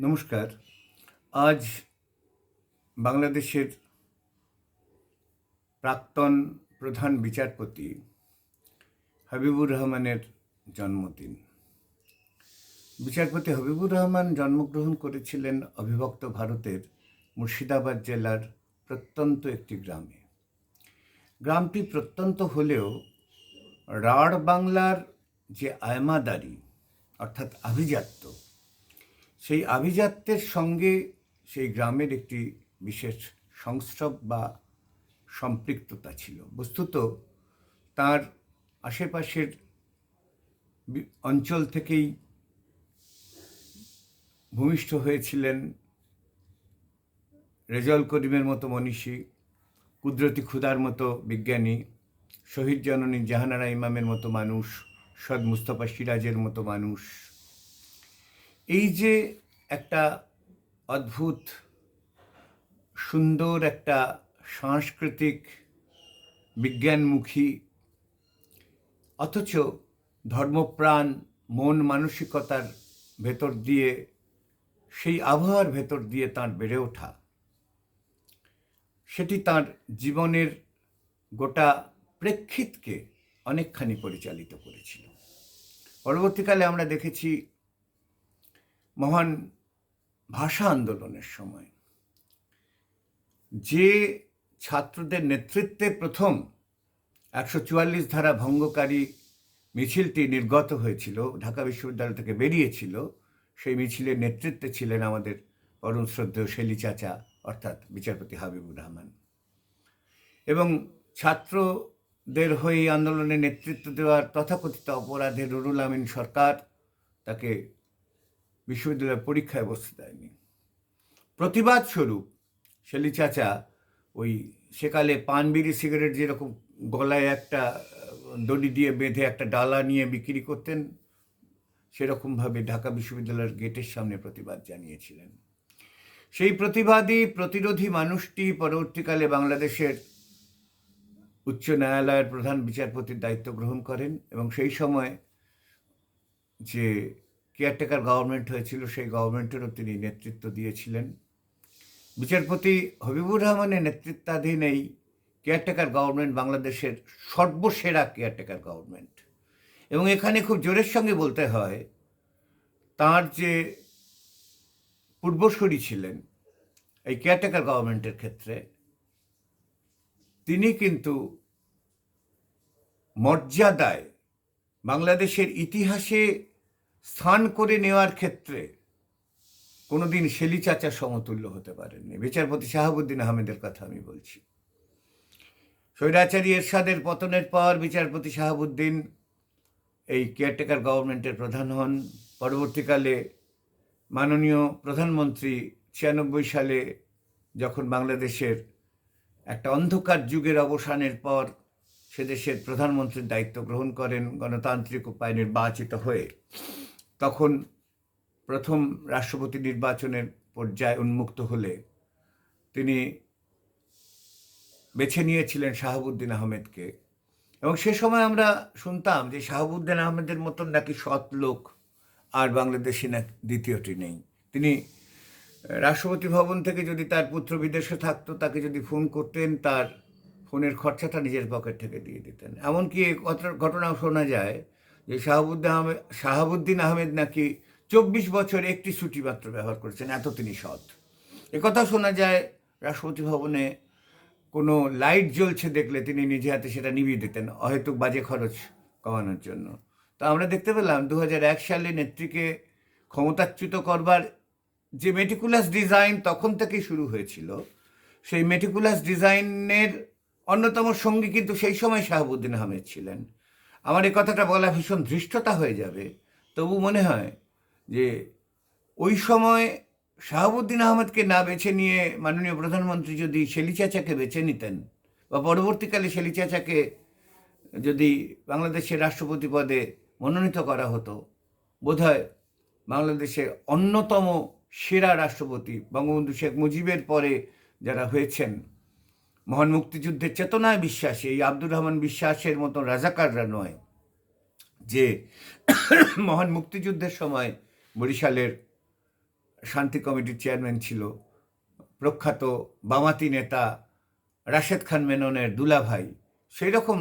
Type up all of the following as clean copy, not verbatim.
নমস্কার। আজ বাংলাদেশের প্রাক্তন প্রধান বিচারপতি হাবিবুর রহমানের জন্মদিন। বিচারপতি হাবিবুর রহমান জন্মগ্রহণ করেছিলেন অবিভক্ত ভারতের মুর্শিদাবাদ জেলার প্রত্যন্ত একটি গ্রামে। গ্রামটি প্রত্যন্ত হলেও রাঢ় বাংলার যে আয়মাদারি অর্থাৎ আভিজাত্য, সেই আভিজাত্যের সঙ্গে সেই গ্রামের একটি বিশেষ সংস্রব বা সম্পৃক্ততা ছিল। বস্তুত তার আশেপাশের অঞ্চল থেকেই ভূমিষ্ঠ হয়েছিলেন রেজাউল করিমের মতো মনীষী, কুদরতি খুদার মতো বিজ্ঞানী, শহীদ জননী জাহানারা ইমামের মতো মানুষ, সদ মুস্তফা সিরাজের মতো মানুষ। এই যে একটা অদ্ভুত সুন্দর একটা সাংস্কৃতিক বিজ্ঞানমুখী অথচ ধর্মপ্রাণ মন মানসিকতার ভেতর দিয়ে, সেই আবহাওয়ার ভেতর দিয়ে তাঁর বেড়ে ওঠা, সেটি তাঁর জীবনের গোটা প্রেক্ষিতকে অনেকখানি পরিচালিত করেছিল। পরবর্তীকালে আমরা দেখেছি মহান ভাষা আন্দোলনের সময় যে ছাত্রদের নেতৃত্বে প্রথম 144 ধারা ভঙ্গকারী মিছিলটি নির্গত হয়েছিল, ঢাকা বিশ্ববিদ্যালয় থেকে বেরিয়েছিল, সেই মিছিলের নেতৃত্বে ছিলেন আমাদের পরম শ্রদ্ধেয় শেলি চাচা অর্থাৎ বিচারপতি হাবিবুর রহমান। এবং ছাত্রদের হয়ে আন্দোলনে নেতৃত্ব দেওয়ার তথাকথিত অপরাধে নুরুল আমিন সরকার তাকে বিশ্ববিদ্যালয়ের পরীক্ষায় বসতে দেয়নি। প্রতিবাদ স্বরূপ শেলি চাচা ওই সেকালে পান বিড়ি সিগারেট যেরকম গলায় একটা দড়ি দিয়ে বেঁধে একটা ডালা নিয়ে বিক্রি করতেন, সেরকমভাবে ঢাকা বিশ্ববিদ্যালয়ের গেটের সামনে প্রতিবাদ জানিয়েছিলেন। সেই প্রতিরোধী মানুষটি পরবর্তীকালে বাংলাদেশের উচ্চ ন্যায়ালয়ের প্রধান বিচারপতির দায়িত্ব গ্রহণ করেন এবং সেই সময় যে কেয়ারটেকার গভর্নমেন্ট হয়েছিল সেই গভর্নমেন্টেরও তিনি নেতৃত্ব দিয়েছিলেন। বিচারপতি হাবিবুর রহমানের নেতৃত্বাধীন এই কেয়ারটেকার গভর্নমেন্ট বাংলাদেশের সর্বসেরা কেয়ারটেকার গভর্নমেন্ট। এবং এখানে খুব জোরের সঙ্গে বলতে হয়, তার যে পূর্বসূরি ছিলেন এই কেয়ারটেকার গভর্নমেন্টের ক্ষেত্রে, তিনি কিন্তু মর্যাদায় বাংলাদেশের ইতিহাসে স্থান করে নেওয়ার ক্ষেত্রে কোনোদিন শেলি চাচার সমতুল্য হতে পারেননি। বিচারপতি শাহাবুদ্দিন আহমেদের কথা আমি বলছি। স্বৈরাচারী এরশাদের পতনের পর বিচারপতি শাহাবুদ্দিন এই কেয়ারটেকার গভর্নমেন্টের প্রধান হন। পরবর্তীকালে মাননীয় প্রধানমন্ত্রী 96 সালে যখন বাংলাদেশের একটা অন্ধকার যুগের অবসানের পর সে দেশের প্রধানমন্ত্রীর দায়িত্ব গ্রহণ করেন গণতান্ত্রিক উপায়ে নির্বাচিত হয়ে, তখন প্রথম রাষ্ট্রপতি নির্বাচনের পর্যায়ে উন্মুক্ত হলে তিনি বেছে নিয়েছিলেন শাহাবুদ্দিন আহমেদকে। এবং সে সময় আমরা শুনতাম যে শাহাবুদ্দিন আহমেদের মতন নাকি সৎ লোক আর বাংলাদেশে না দ্বিতীয়টি নেই। তিনি রাষ্ট্রপতি ভবন থেকে যদি তার পুত্র বিদেশে থাকতো, তাকে যদি ফোন করতেন, তার ফোনের খরচাটা নিজের পকেট থেকে দিয়ে দিতেন। এমনকি এই ঘটনাও শোনা যায় যে শাহাবুদ্দিন আহমেদ নাকি 24 বছর একটি ছুটি মাত্র ব্যবহার করেছেন, এত তিনি সৎ। একথা শোনা যায় রাষ্ট্রপতি ভবনে কোনো লাইট জ্বলছে দেখলে তিনি নিজে হাতে সেটা নিভিয়ে দিতেন, অহেতুক বাজে খরচ কমানোর জন্য। তো আমরা দেখতে পেলাম 2001 সালে নেত্রীকে ক্ষমতাচ্যুত করবার যে মেটিকুলাস ডিজাইন তখন থেকেই শুরু হয়েছিল, সেই মেটিকুলাস ডিজাইনের অন্যতম সঙ্গী কিন্তু সেই সময় শাহাবুদ্দিন আহমেদ ছিলেন। আমার এই কথাটা বলা ভীষণ ধৃষ্টতা হয়ে যাবে, তবু মনে হয় যে ওই সময় শাহাবুদ্দিন আহমেদকে না বেছে নিয়ে মাননীয় প্রধানমন্ত্রী যদি শেলি চাচাকে বেছে নিতেন, বা পরবর্তীকালে শেলি চাচাকে যদি বাংলাদেশের রাষ্ট্রপতি পদে মনোনীত করা হতো, বোধহয় বাংলাদেশে অন্যতম সেরা রাষ্ট্রপতি বঙ্গবন্ধু শেখ মুজিবের পরে যারা হয়েছেন, মহান মুক্তিযুদ্ধের চেতনায় বিশ্বাসী এই আব্দুর রহমান বিশ্বাসের মতো রাজাকাররা নয়, যে মহান মুক্তিযুদ্ধের সময় বরিশালের শান্তি কমিটির চেয়ারম্যান ছিল, প্রখ্যাত বামাতি নেতা রাশেদ খান মেননের দুলাভাই, সেই রকম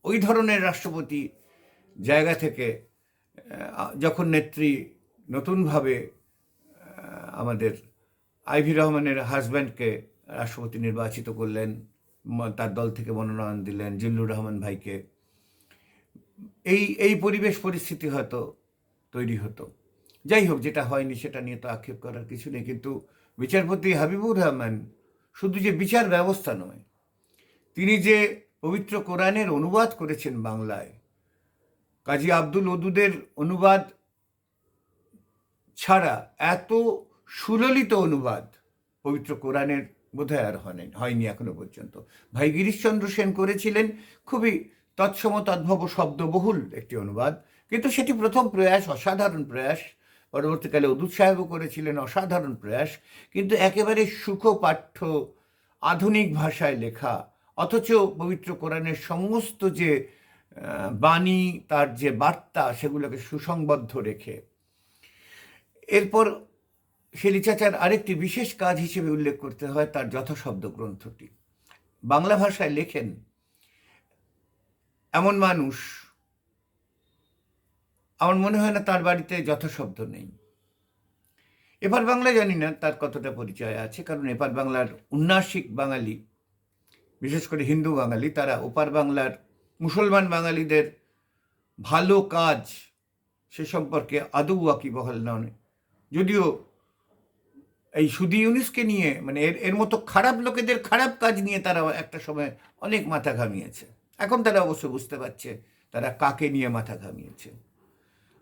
ওই ধরনের রাষ্ট্রপতি জায়গা থেকে যখন নেত্রী নতুনভাবে আমাদের আইভি রহমানের হাজব্যান্ডকে রাষ্ট্রপতি নির্বাচিত করলেন, তার দল থেকে মনোনয়ন দিলেন জিল্লুর রহমান ভাইকে, এই পরিবেশ পরিস্থিতি হয়তো তৈরি হতো। যাই হোক, যেটা হয়নি সেটা নিয়ে তো আক্ষেপ করার কিছু নেই। কিন্তু বিচারপতি হাবিবুর রহমান শুধু যে বিচার ব্যবস্থা নয়, তিনি যে পবিত্র কোরআনের অনুবাদ করেছেন বাংলায়, কাজী আব্দুল ওদুদের অনুবাদ ছাড়া এত সুললিত অনুবাদ পবিত্র কোরআনের বোধহয় আর হয়নি এখনো পর্যন্ত। ভাই গিরিশচন্দ্র সেন করেছিলেন, খুবই তৎসম তদ্ভব শব্দবহুল একটি অনুবাদ, কিন্তু সেটি প্রথম প্রয়াস, অসাধারণ প্রয়াস। পরবর্তীকালে ওদুদ সাহেবও করেছিলেন, অসাধারণ প্রয়াস, কিন্তু একেবারে সুখপাঠ্য আধুনিক ভাষায় লেখা, অথচ পবিত্র কোরআনের সমস্ত যে বাণী, তার যে বার্তা, সেগুলোকে সুসংবদ্ধ রেখে। এরপর শেলী চাচার আরেকটি বিশেষ কাজ হিসেবে উল্লেখ করতে হয় তার যথাশব্দ গ্রন্থটি। বাংলা ভাষায় লেখেন এমন মানুষ আমার মনে হয় না তার বাড়িতে যথাশব্দ নেই। এপার বাংলা জানি না তার কতটা পরিচয় আছে, কারণ এপার বাংলার উন্নাসিক বাঙালি, বিশেষ করে হিন্দু বাঙালি, তারা ওপার বাংলার মুসলমান বাঙালিদের ভালো কাজ সে সম্পর্কে আদৌ ওয়াকিবহাল নন। যদিও এই সুদি ইউনুসকে নিয়ে, মানে এর মতো খারাপ লোকেদের খারাপ কাজ নিয়ে তারা একটা সময় অনেক মাথা ঘামিয়েছে। এখন তারা অবশ্য বুঝতে পারছে তারা কাকে নিয়ে মাথা ঘামিয়েছে।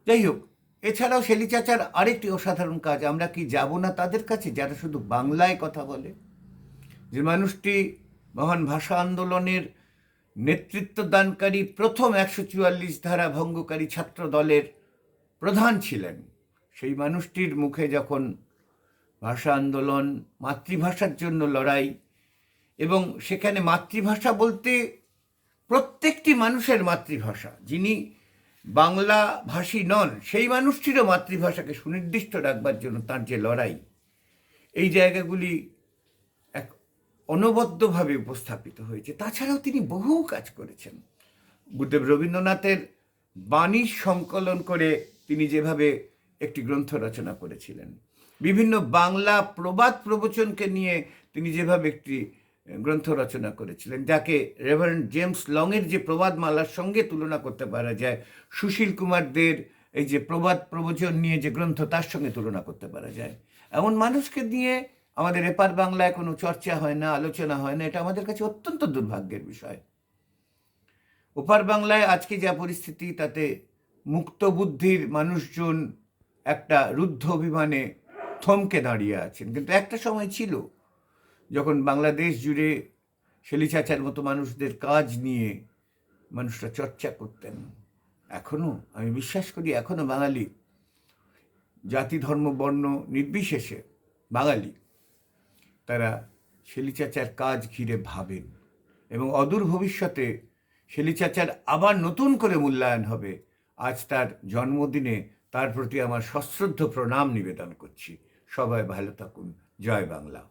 যাই হোক, এছাড়াও শেলী চাচার আরেকটি অসাধারণ কাজ, আমরা কি যাব না তাদের কাছে যারা শুধু বাংলায় কথা বলে। যে মানুষটি মহান ভাষা আন্দোলনের নেতৃত্ব দানকারী প্রথম 144 ধারা ভঙ্গকারী ছাত্র দলের প্রধান ছিলেন, সেই মানুষটির মুখে যখন ভাষা আন্দোলন, মাতৃভাষার জন্য লড়াই, এবং সেখানে মাতৃভাষা বলতে প্রত্যেকটি মানুষের মাতৃভাষা, যিনি বাংলা ভাষী নন সেই মানুষটিরও মাতৃভাষাকে সুনির্দিষ্ট রাখবার জন্য তার যে লড়াই, এই জায়গাগুলি এক অনবদ্যভাবে উপস্থাপিত হয়েছে। তাছাড়াও তিনি বহু কাজ করেছেন। গুরুদেব রবীন্দ্রনাথের বাণী সংকলন করে তিনি যেভাবে একটি গ্রন্থ রচনা করেছিলেন, বিভিন্ন বাংলা প্রবাদ প্রবচনকে নিয়ে তিনি যেভাবে একটি গ্রন্থ রচনা করেছিলেন, যাকে রেভারেন্ড জেমস লংয়ের যে প্রবাদমালার সঙ্গে তুলনা করতে পারা যায়, সুশীল কুমার দের এই যে প্রবাদ প্রবচন নিয়ে যে গ্রন্থ, তার সঙ্গে তুলনা করতে পারা যায়। এমন মানুষকে নিয়ে আমাদের এপার বাংলায় কোনো চর্চা হয় না, আলোচনা হয় না, এটা আমাদের কাছে অত্যন্ত দুর্ভাগ্যের বিষয়। ওপার বাংলায় আজকে যা পরিস্থিতি, তাতে মুক্ত বুদ্ধির মানুষজন একটা রুদ্ধ অভিমানে থমকে দাঁড়িয়ে আছেন। কিন্তু একটা সময় ছিল যখন বাংলাদেশ জুড়ে শেলী চাচার মতো মানুষদের কাজ নিয়ে মানুষরা চর্চা করতেন। এখনও আমি বিশ্বাস করি, এখনও বাঙালি, জাতি ধর্ম বর্ণ নির্বিশেষে বাঙালি, তারা শেলী চাচার কাজ ঘিরে ভাবেন, এবং অদূর ভবিষ্যতে শেলী চাচার আবার নতুন করে মূল্যায়ন হবে। আজ তার জন্মদিনে তার প্রতি আমার সশ্রদ্ধ প্রণাম নিবেদন করছি। সবাই ভালো থাকুন। জয় বাংলা।